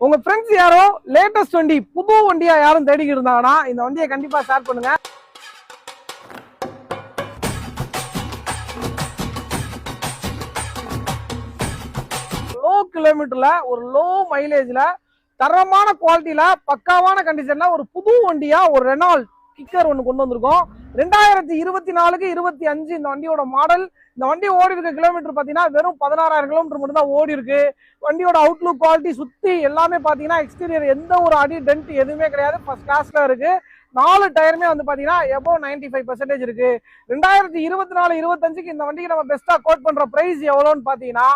உங்க ஃப்ரெண்ட்ஸ் யாரோ லேட்டஸ்ட் வண்டி புது வண்டியா யாரும் தேடிக்கிட்டு இருந்தாங்கன்னா இந்த வண்டியை கண்டிப்பா ஷேர் பண்ணுங்க. லோ கிலோமீட்டர்ல ஒரு லோ மைலேஜ்ல தரமான குவாலிட்டியில பக்காவான கண்டிஷன்ல ஒரு புது வண்டியா ஒரு ரெனால்ட் கிக்கர் ஒன்று கொண்டு வந்திருக்கோம். 2024க்கு 25 இந்த வண்டியோட மாடல். இந்த வண்டி ஓடி இருக்க கிலோமீட்டர் பாத்தீங்கன்னா வெறும் 16,000 கிலோமீட்டர் மட்டும் தான் ஓடி இருக்கு. வண்டியோட அவுட்லுக் குவாலிட்டி சுத்தி எல்லாமே பாத்தீங்கன்னா எக்ஸ்டீரியர் எந்த ஒரு அடி டென்ட் எதுவுமே கிடையாது. ஃபர்ஸ்ட் கிளாஸ்ல இருக்கு. 4 டயருமே வந்து பாத்தீங்கன்னா எபோ 95% இருக்கு. 2024-25க்கு இந்த வண்டிக்கு நம்ம பெஸ்டா கோட் பண்ற பிரைஸ் எவ்வளோன்னு பாத்தீங்கன்னா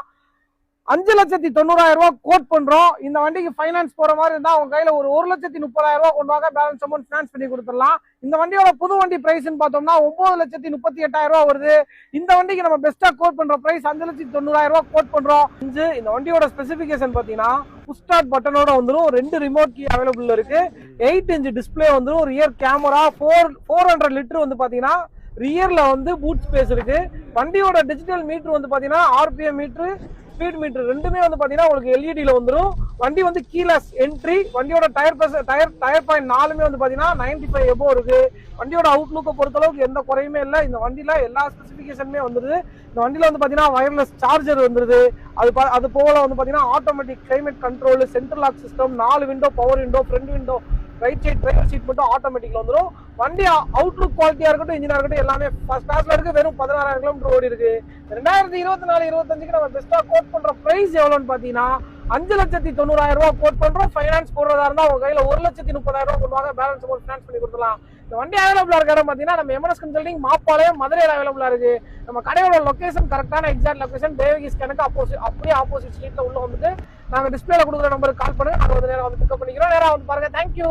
5,90,000 ரூபாய் கோட் பண்றோம். இந்த வண்டிக்கு ஃபைனான்ஸ் போற மாதிரி இருந்தா அவங்க கையில ஒரு 1,30,000 ரூபாய் கொண்டு வாங்க, பேலன்ஸ் அமௌண்ட் ஃபினான்ஸ் பண்ணி கொடுத்துடலாம். இந்த வண்டியோட புது வண்டி பிரைஸ் பார்த்தோம்னா 9,38,000 ரூபாய் வருது. இந்த வண்டிக்கு நம்ம பெஸ்டா கோட் பண்ற பிரைஸ் 5,90,000 ரூபாய் கோட் பண்றோம். இந்த வண்டியோட ஸ்பெசிபிகேஷன் பாத்தீங்கன்னா புஷ் ஸ்டார்ட் பட்டனோட வந்துடும். 2 ரிமோட் கீ அவைலபிள் இருக்கு. 8 இன்ச் டிஸ்பிளே வந்துடும். ரியர் கேமரா 400 லிட்டர் வந்து பாத்தீங்கன்னா ரியர்ல வந்து பூட் ஸ்பேஸ் இருக்கு. வண்டியோட டிஜிட்டல் மீட்டர் வந்து பாத்தீங்கன்னா ஆர்பிஎம் மீட்டர், ஸ்பீட் மீட்டர் ரெண்டுமே வந்து பாத்தீங்கன்னா உங்களுக்கு எல்இடில வந்துடும். வண்டி வந்து கீலெஸ் என்ட்ரி. வண்டியோட டயர் பாயிண்ட் 4மே வந்து பாத்தீங்கன்னா 95 எபோ இருக்கு. வண்டியோட அவுட்லுக்கை பொறுத்த அளவுக்கு எந்த குறையுமே இல்லை. இந்த வண்டியில எல்லா ஸ்பெசிபிகேஷனுமே வந்துருது. இந்த வண்டியில வந்து பாத்தீங்கன்னா வயர்லெஸ் சார்ஜர் வந்துருது. அது போல வந்து பாத்தீங்கன்னா automatic climate control, central lock system, 4 window, power window, front window, right side driver seat மட்டும் ஆட்டோமேட்டிக்ல வந்துடும். வண்டி அவுட்லுக் குவாலிட்டியா இருக்கட்டும், இன்ஜினா இருக்கட்டும், எல்லாமே ஃபர்ஸ்ட் கிளாஸ்ல இருக்கு. வெறும் 16,000 கிலோமீட்டர் ஓடி இருக்கு. 2024-25க்கு நம்ம பெஸ்டா கோட் பண்ற பிரைஸ் எவ்வளவுன்னு பாத்தீங்கன்னா 5,90,000 ரூபாய் கோட் பண்றோம். ஃபைனான்ஸ் போடுறதா இருந்தா உங்க கையில 1,30,000 ரூபாய் கொண்டு வாங்க, பேலன்ஸ் அமௌண்ட் ஃபினான்ஸ் பண்ணி கொடுத்துலாம். இந்த வண்டி அவைலபிளா இருக்க இடம் பாத்தீங்கன்னா நம்ம எம்என்எஸ் கன்சல்டிங் மாப்பாளையம் மதுரையில் அவைலபிளா இருக்கு. நம்ம கடையோட லொகேஷன் கரெக்டான எக்ஸாக்ட் லொகேஷன் தேவகி ஸ்கேனுக்கு அப்படியே ஆப்போசிட் ஸ்ட்ரீட்ல உள்ள வந்துட்டு நாங்க டிஸ்பிளேல கொடுக்குற நம்பருக்கு கால் பண்ணுங்க. நாங்க வந்து நேரம் வந்து பிக்கப் பண்ணிக்கிறோம். நேரம் வந்து பாருங்க. தேங்க்யூ.